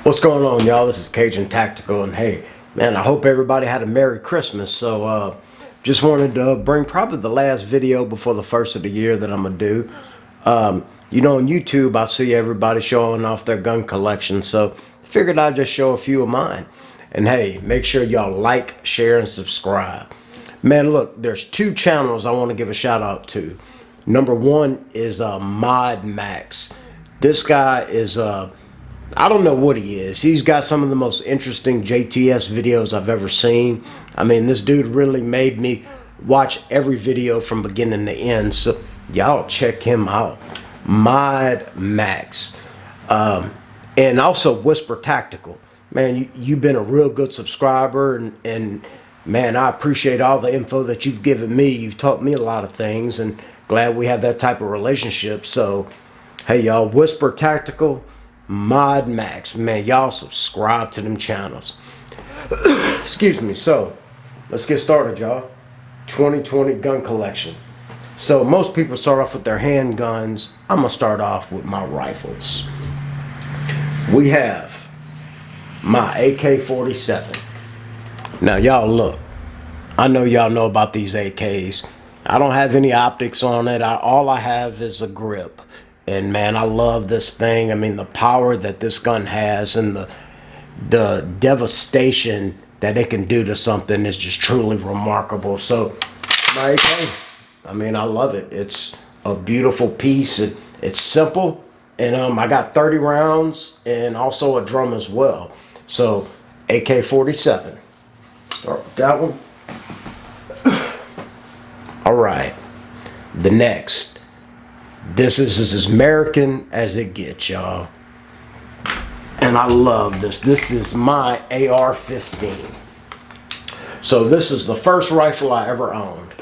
What's going on, y'all? This is Cajun Tactical, and hey, man, I hope everybody had a Merry Christmas. So, just wanted to bring probably the last video before the first of the year that I'm gonna do. You know, on YouTube, I see everybody showing off their gun collection, so I figured I'd just show a few of mine. And hey, make sure y'all like, share, and subscribe. Man, look, there's two channels I want to give a shout out to. Number one is Mod Max. This guy is I don't know what he is. He's got some of the most interesting JTS videos I've ever seen. I mean, this dude really made me watch every video from beginning to end. So y'all check him out. Mod Max. And also Whisper Tactical. Man, you've been a real good subscriber. And man, I appreciate all the info that you've given me. You've taught me a lot of things. And glad we have that type of relationship. So, hey, y'all, Whisper Tactical. Mod Max, man, y'all subscribe to them channels. Excuse me. So let's get started, y'all. 2020 gun collection. So most people start off with their handguns. I'm gonna start off with my rifles. We have my AK-47. Now y'all look, I know y'all know about these AKs. I don't have any optics on it. All I have is a grip. And man, I love this thing. I mean, the power that this gun has and the devastation that it can do to something is just truly remarkable. So my AK, I mean, I love it. It's a beautiful piece. It's simple. And I got 30 rounds and also a drum as well. So AK-47. Start with that one. All right. The next. This is as American as it gets, y'all. And I love this. This is my AR-15. So this is the first rifle I ever owned.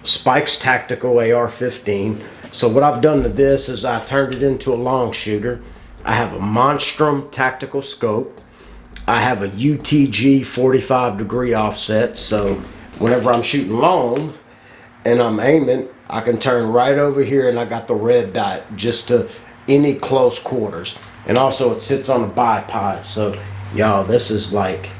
Spike's Tactical AR-15. So what I've done to this is I turned it into a long shooter. I have a Monstrum tactical scope. I have a UTG 45-degree offset. So whenever I'm shooting long and I'm aiming, I can turn right over here and I got the red dot just to any close quarters. And also it sits on a bipod. So y'all, this is like,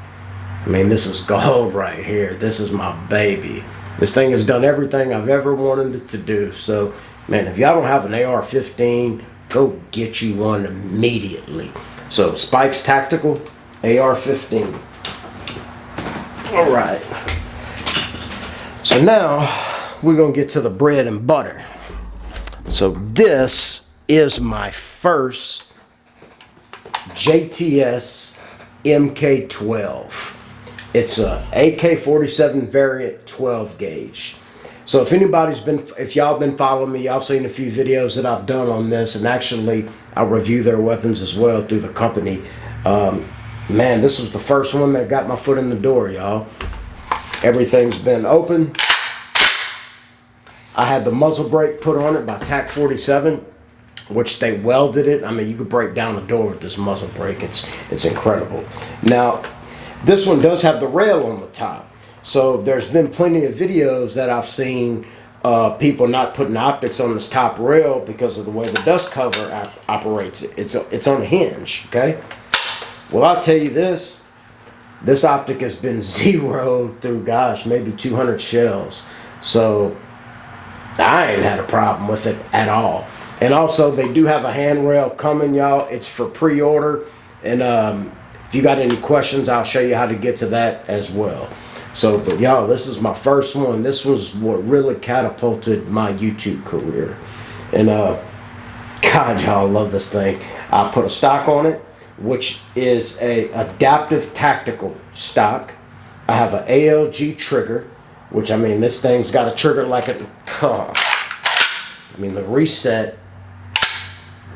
I mean, this is gold right here. This is my baby. This thing has done everything I've ever wanted it to do. So man, if y'all don't have an AR-15, go get you one immediately. So Spike's Tactical AR-15. All right. So now we're gonna get to the bread and butter. So this is my first JTS Mk12. It's a AK-47 variant 12 gauge. So if y'all been following me, y'all seen a few videos that I've done on this, and actually I review their weapons as well through the company. Man, this was the first one that got my foot in the door, y'all. Everything's been open. I had the muzzle brake put on it by TAC-47, which they welded it. I mean, you could break down the door with this muzzle brake. It's incredible. Now, this one does have the rail on the top. So there's been plenty of videos that I've seen people not putting optics on this top rail because of the way the dust cover operates. It's on a hinge, okay? Well, I'll tell you this optic has been zeroed through, gosh, maybe 200 shells. So I ain't had a problem with it at all. And also they do have a handrail coming, y'all. It's for pre-order. And if you got any questions, I'll show you how to get to that as well. So, but y'all, this is my first one. This was what really catapulted my YouTube career. And God, y'all, love this thing. I put a stock on it, which is a adaptive tactical stock. I have an ALG trigger, which, I mean, this thing's got a trigger like a, I mean, the reset,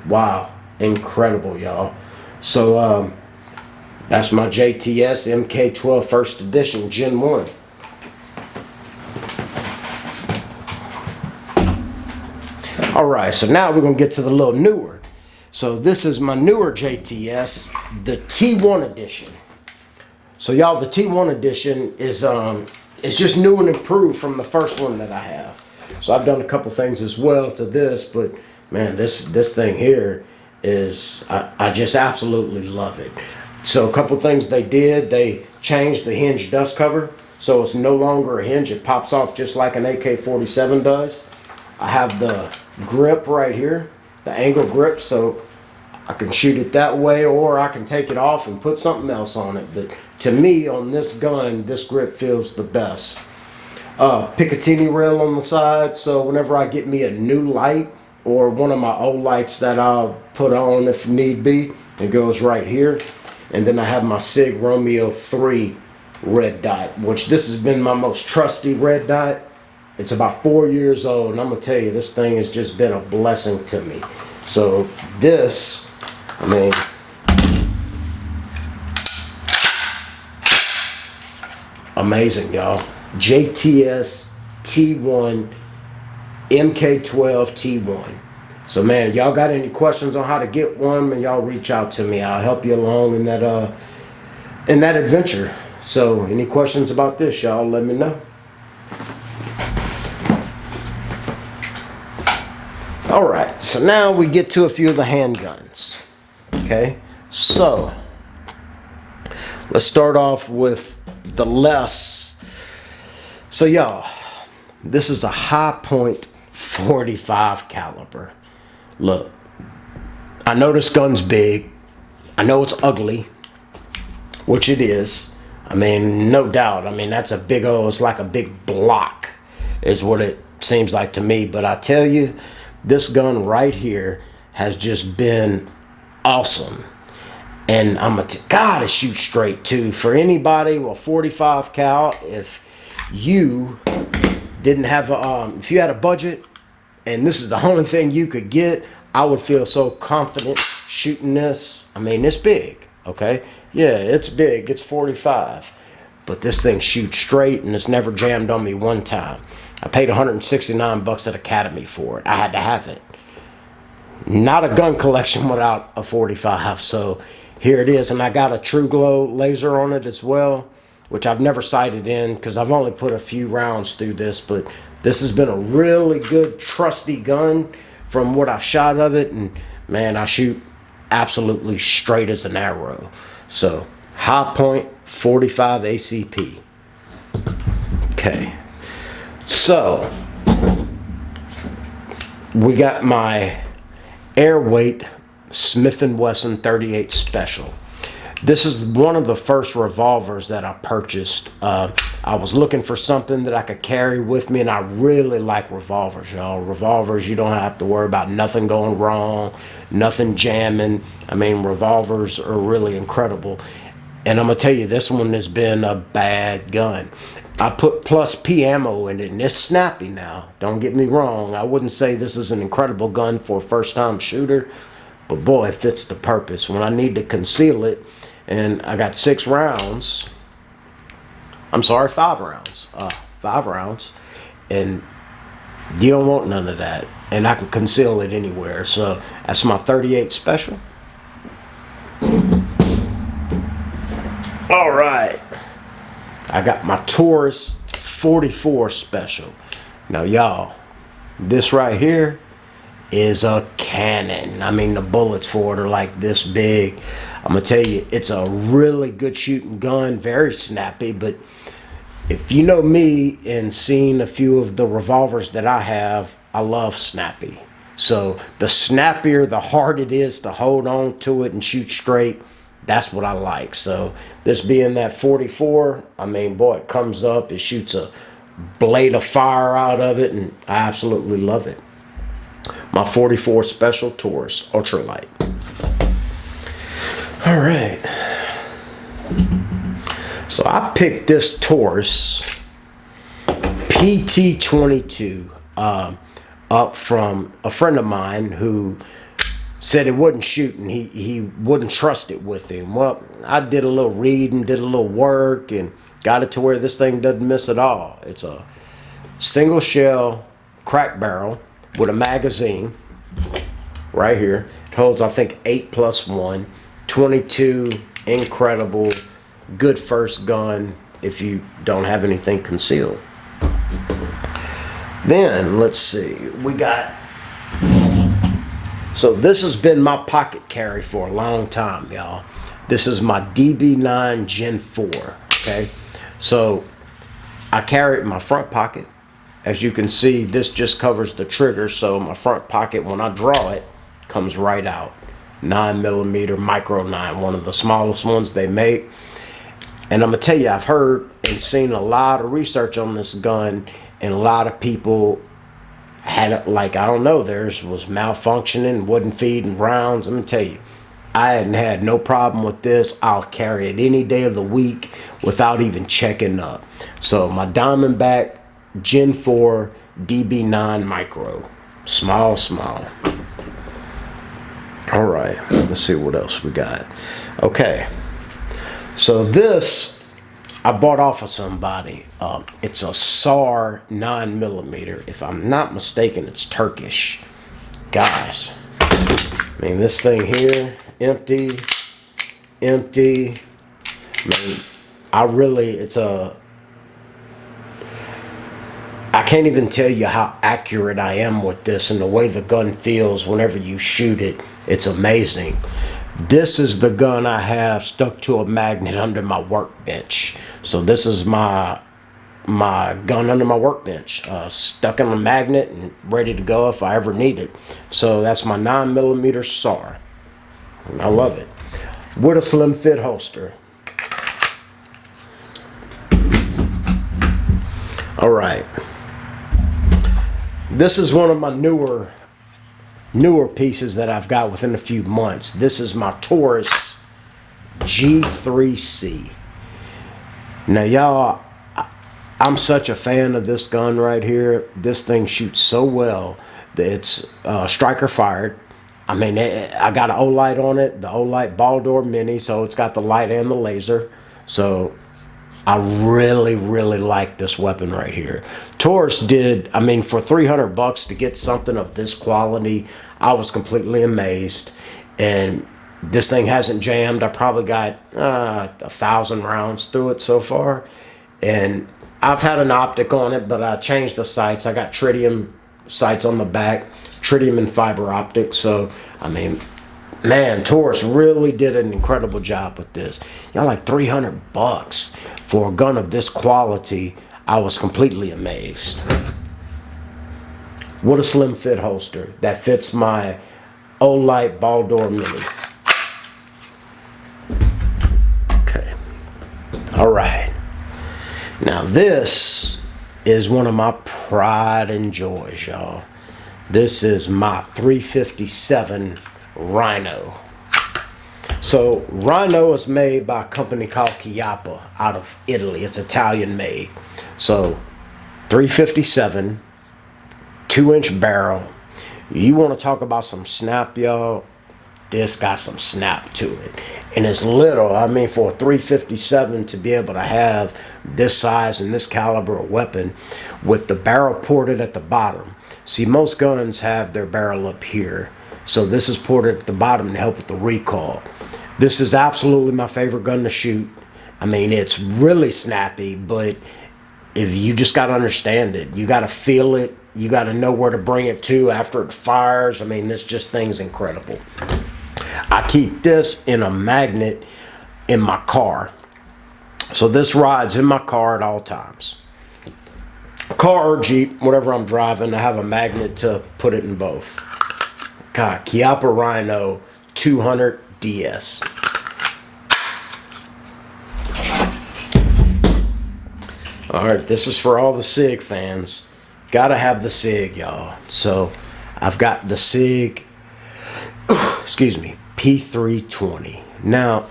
wow, incredible, y'all. So that's my JTS Mk12 first edition Gen 1. All right, so now we're gonna get to the little newer. So this is my newer JTS, the T1 edition. So y'all, the T1 edition is it's just new and improved from the first one that I have. So I've done a couple things as well to this, but man, this thing here is, I just absolutely love it. So a couple things they did, they changed the hinge dust cover. So it's no longer a hinge, it pops off just like an AK-47 does. I have the grip right here, the angle grip, so I can shoot it that way, or I can take it off and put something else on it. But to me, on this gun, this grip feels the best. Picatinny rail on the side, so whenever I get me a new light, or one of my old lights that I'll put on if need be, it goes right here. And then I have my Sig Romeo 3 red dot, which this has been my most trusty red dot. It's about 4 years old, and I'm gonna tell you, this thing has just been a blessing to me. So this, I mean, amazing, y'all. JTS T1 Mk12 T1. So man, y'all got any questions on how to get one, and y'all reach out to me. I'll help you along in that adventure. So any questions about this, y'all, let me know. All right, so now we get to a few of the handguns. Okay, so let's start off with the less. So y'all, this is a high point 45 caliber. Look, I know this gun's big. I know it's ugly, which it is. I mean, no doubt. I mean, that's a big old, it's like a big block is what it seems like to me. But I tell you, this gun right here has just been awesome. And God, it shoots straight too. For anybody with 45 cal, if you didn't have if you had a budget and this is the only thing you could get, I would feel so confident shooting this. I mean, it's big, okay? Yeah, it's big, it's 45, but this thing shoots straight and it's never jammed on me one time. I paid 169 bucks at Academy for it. I had to have it. Not a gun collection without a 45, so here it is. And I got a True Glow laser on it as well, which I've never sighted in because I've only put a few rounds through this, but this has been a really good, trusty gun from what I've shot of it. And man, I shoot absolutely straight as an arrow. So, high point 45 ACP. Okay. So, we got my Airweight Smith & Wesson 38 Special. This is one of the first revolvers that I purchased. I was looking for something that I could carry with me, and I really like revolvers, y'all. Revolvers, you don't have to worry about nothing going wrong, nothing jamming. I mean, revolvers are really incredible. And I'm going to tell you, this one has been a bad gun. I put plus P ammo in it, and it's snappy now. Don't get me wrong. I wouldn't say this is an incredible gun for a first-time shooter, but boy, it fits the purpose. When I need to conceal it, and I got 6 rounds. I'm sorry, 5 rounds. 5 rounds. And you don't want none of that. And I can conceal it anywhere. So that's my 38 Special. All right. I got my Taurus 44 Special. Now, y'all, this right here is a cannon. I mean, the bullets for it are like this big. I'm gonna tell you, it's a really good shooting gun, very snappy. But if you know me and seen a few of the revolvers that I have, I love snappy. So the snappier, the harder it is to hold on to it and shoot straight. That's what I like. So this being that 44, I mean, boy, it comes up, it shoots a blade of fire out of it, and I absolutely love it. My 44 Special Taurus ultralight. All right. So I picked this Taurus PT22 up from a friend of mine who said it wouldn't shoot and he wouldn't trust it with him. Well, I did a little reading, did a little work, and got it to where this thing doesn't miss at all. It's a single shell crack barrel with a magazine right here. It holds, I think, 8+1, 22, incredible, good first gun if you don't have anything concealed. Then, let's see, we got So this has been my pocket carry for a long time, y'all. This is my DB9 Gen 4, okay? So I carry it in my front pocket. As you can see, this just covers the trigger, so my front pocket, when I draw it, comes right out. 9mm micro 9, one of the smallest ones they make. And I'm gonna tell you, I've heard and seen a lot of research on this gun, and a lot of people had it, like, I don't know, theirs was malfunctioning, wasn't feeding rounds. I'm gonna tell you, I hadn't had no problem with this. I'll carry it any day of the week without even checking up. So my Diamondback Gen 4 DB9 micro, small. All right, let's see what else we got. Okay, so this I bought off of somebody. It's a SAR 9mm. If I'm not mistaken, it's Turkish. Guys, I mean, this thing here, empty. I mean, I can't even tell you how accurate I am with this, and the way the gun feels whenever you shoot it. It's amazing. This is the gun I have stuck to a magnet under my workbench. So this is my gun under my workbench, stuck in a magnet and ready to go if I ever need it. So that's my 9mm SAR. I love it. With a slim fit holster. All right. This is one of my newer pieces that I've got within a few months. This is my Taurus G3C. Now, y'all, I'm such a fan of this gun right here. This thing shoots so well that it's striker fired. I mean, I got an Olight on it, the Olight ball door mini, so it's got the light and the laser. So I really like this weapon right here. Taurus did, I mean, for $300 to get something of this quality, I was completely amazed. And this thing hasn't jammed. I probably got 1,000 rounds through it so far. And I've had an optic on it, but I changed the sights. I got tritium sights on the back, tritium and fiber optics. So, I mean, man, Taurus really did an incredible job with this. Y'all, like $300 for a gun of this quality. I was completely amazed. What a slim fit holster that fits my Olight ball door mini. Okay. All right. Now this is one of my pride and joys, y'all. This is my 357 Rhino. So Rhino is made by a company called Chiappa out of Italy. It's Italian made. So 357, 2-inch barrel. You want to talk about some snap, y'all? This got some snap to it. And it's little. I mean, for a 357 to be able to have this size and this caliber of weapon with the barrel ported at the bottom. See, most guns have their barrel up here. So this is ported at the bottom to help with the recoil. This is absolutely my favorite gun to shoot. I mean, it's really snappy, but if you just got to understand it, you got to feel it. You got to know where to bring it to after it fires. I mean, this thing's incredible. I keep this in a magnet in my car. So this rides in my car at all times. Car or Jeep, whatever I'm driving, I have a magnet to put it in both. God, Chiappa Rhino 200 DS. All right, this is for all the Sig fans. Gotta have the Sig, y'all. So I've got the Sig, excuse me, P320. Now,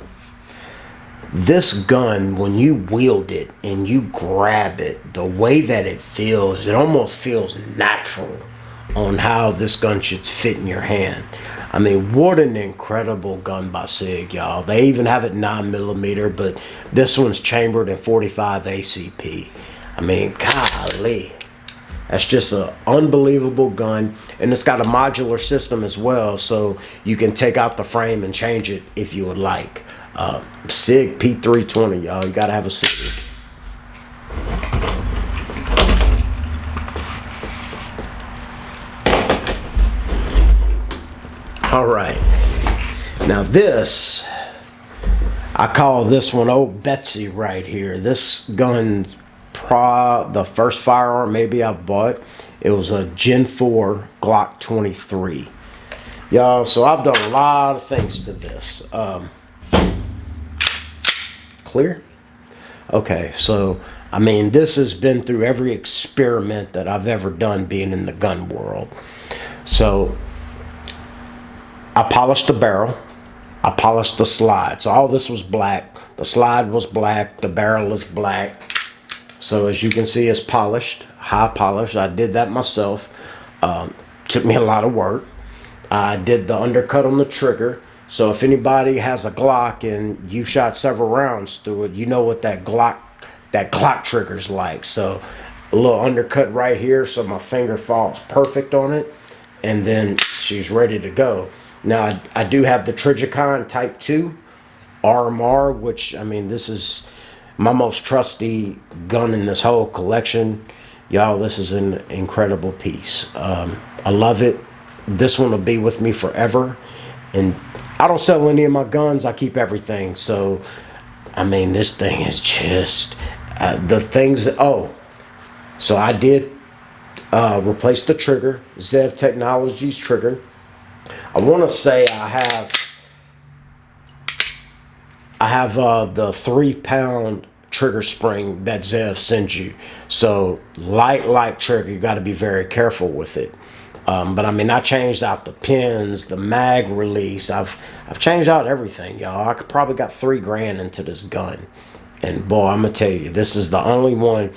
this gun, when you wield it and you grab it, the way that it feels, it almost feels natural on how this gun should fit in your hand. I mean, what an incredible gun by Sig, y'all. They even have it 9mm, but this one's chambered in 45 ACP. I mean, golly. That's just an unbelievable gun. And it's got a modular system as well, so you can take out the frame and change it if you would like. Sig P320, y'all. You gotta have a Sig. All right. Now this, I call this one Old Betsy right here. This gun, the first firearm maybe I've bought, it was a Gen 4 Glock 23. Y'all, so I've done a lot of things to this. Clear? Okay, so I mean, this has been through every experiment that I've ever done being in the gun world. So I polished the barrel, I polished the slide. So all this was black, the slide was black, the barrel is black. So as you can see, it's polished, high polish. I did that myself. Took me a lot of work. I did the undercut on the trigger. So if anybody has a Glock and you shot several rounds through it, you know what that Glock trigger's like. So a little undercut right here, so my finger falls perfect on it, and then she's ready to go. Now I do have the Trigicon Type 2 RMR, which, I mean, this is my most trusty gun in this whole collection. Y'all, this is an incredible piece. I love it. This one will be with me forever. And I don't sell any of my guns. I keep everything. So, I mean, this thing is just the things that, so I did replace the trigger, Zev Technologies trigger. I want to say I have the 3-pound trigger spring that Zev sends you. So light trigger, you got to be very careful with it. But I mean, I changed out the pins, the mag release. I've changed out everything, y'all. I probably got $3 into this gun. And boy, I'm gonna tell you, this is the only one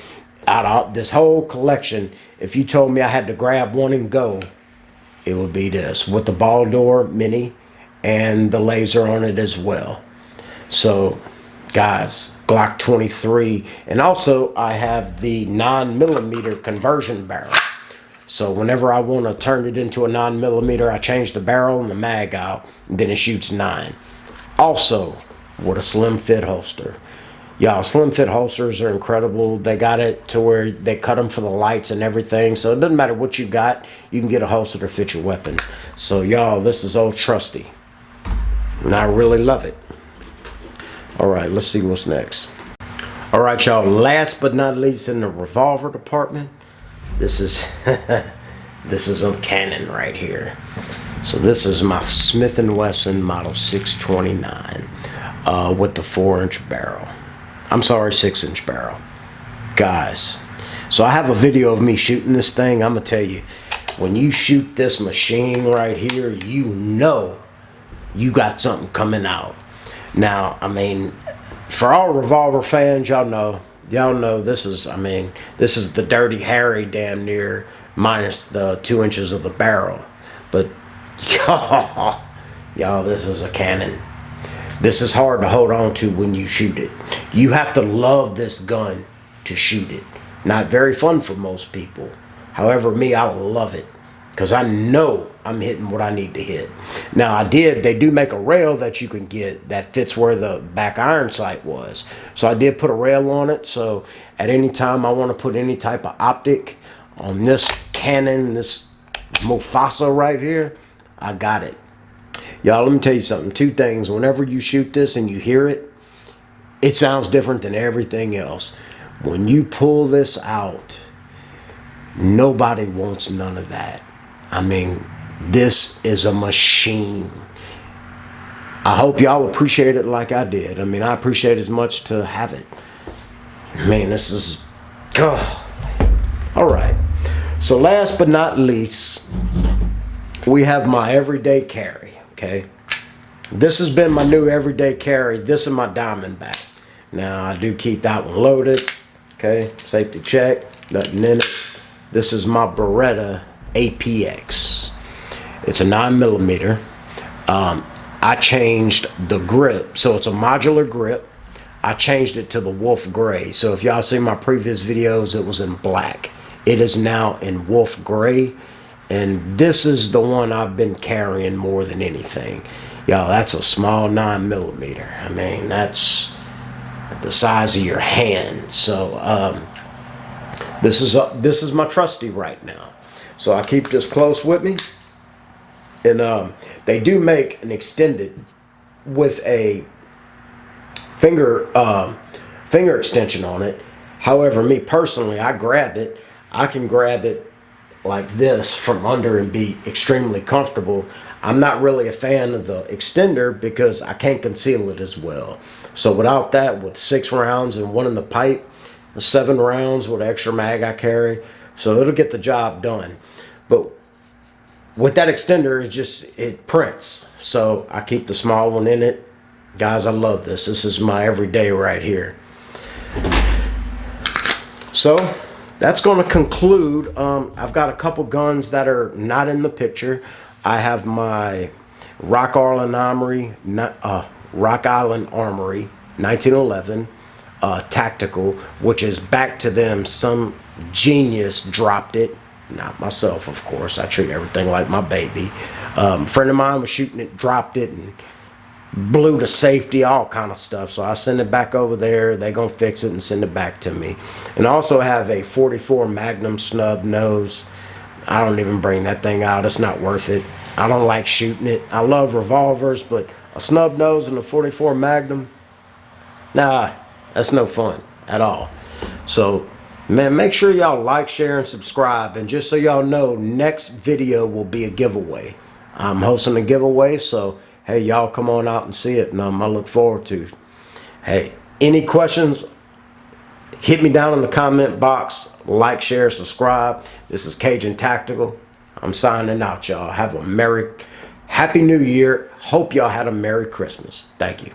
out of this whole collection. If you told me I had to grab one and go, it would be this, with the ball door mini and the laser on it as well. So guys, Glock 23, and also I have the 9mm conversion barrel. So whenever I want to turn it into a 9mm, I change the barrel and the mag out, and then it shoots 9. Also with a slim fit holster. Y'all, slim fit holsters are incredible. They got it to where they cut them for the lights and everything. So it doesn't matter what you got, you can get a holster to fit your weapon. So y'all, this is old trusty, and I really love it. All right, let's see what's next. All right, y'all, last but not least in the revolver department, this is this is a cannon right here. So this is my Smith & Wesson model 629 with the 4-inch barrel. I'm sorry, 6-inch barrel. Guys, so I have a video of me shooting this thing. I'm gonna tell you, when you shoot this machine right here, you know you got something coming out. Now, I mean, for all revolver fans, y'all know this is, I mean, this is the Dirty Harry damn near, minus the 2 inches of the barrel. But y'all, this is a cannon. This is hard to hold on to when you shoot it. You have to love this gun to shoot it. Not very fun for most people. However, me, I love it, because I know I'm hitting what I need to hit. Now, they do make a rail that you can get that fits where the back iron sight was. So I did put a rail on it. So at any time I want to put any type of optic on this cannon, this Mufasa right here, I got it. Y'all, let me tell you something. 2 things. Whenever you shoot this and you hear it, it sounds different than everything else. When you pull this out, nobody wants none of that. I mean, this is a machine. I hope y'all appreciate it like I did. I mean, I appreciate as much to have it. Man, this is... All right. So last but not least, we have my everyday carry. Okay, this has been my new everyday carry. This is my Diamondback. Now I do keep that one loaded. Okay, safety check, nothing in it. This is my Beretta APX. It's a 9mm. I changed the grip, so it's a modular grip. I changed it to the wolf gray. So if y'all see my previous videos, it was in black. It is now in wolf gray. And this is the one I've been carrying more than anything. Y'all, that's a small 9mm. I mean, that's the size of your hand. So this is my trusty right now. So I keep this close with me. And they do make an extended with a finger extension on it. However, me personally, I grab it. I can grab it like this from under and be extremely comfortable. I'm not really a fan of the extender because I can't conceal it as well. So without that, with 6 rounds and one in the pipe, 7 rounds with extra mag I carry, so it'll get the job done. But with that extender, it prints. So I keep the small one in it. Guys, I love this. This is my everyday right here. So that's going to conclude. I've got a couple guns that are not in the picture. I have my Rock Island Armory 1911 tactical, which is back to them. Some genius dropped it. Not myself, of course. I treat everything like my baby. A friend of mine was shooting it, dropped it, and blew to safety, all kind of stuff. So I send it back over there. They gonna fix it and send it back to me. And I also have a 44 Magnum snub nose. I don't even bring that thing out. It's not worth it. I don't like shooting it. I love revolvers, but a snub nose and a 44 Magnum, nah, that's no fun at all. So, man, make sure y'all like, share, and subscribe. And just so y'all know, next video will be a giveaway. I'm hosting a giveaway, so hey, y'all come on out and see it, and I look forward to it. Hey, any questions, hit me down in the comment box. Like, share, subscribe. This is Cajun Tactical. I'm signing out, y'all. Have a happy New Year. Hope y'all had a Merry Christmas. Thank you.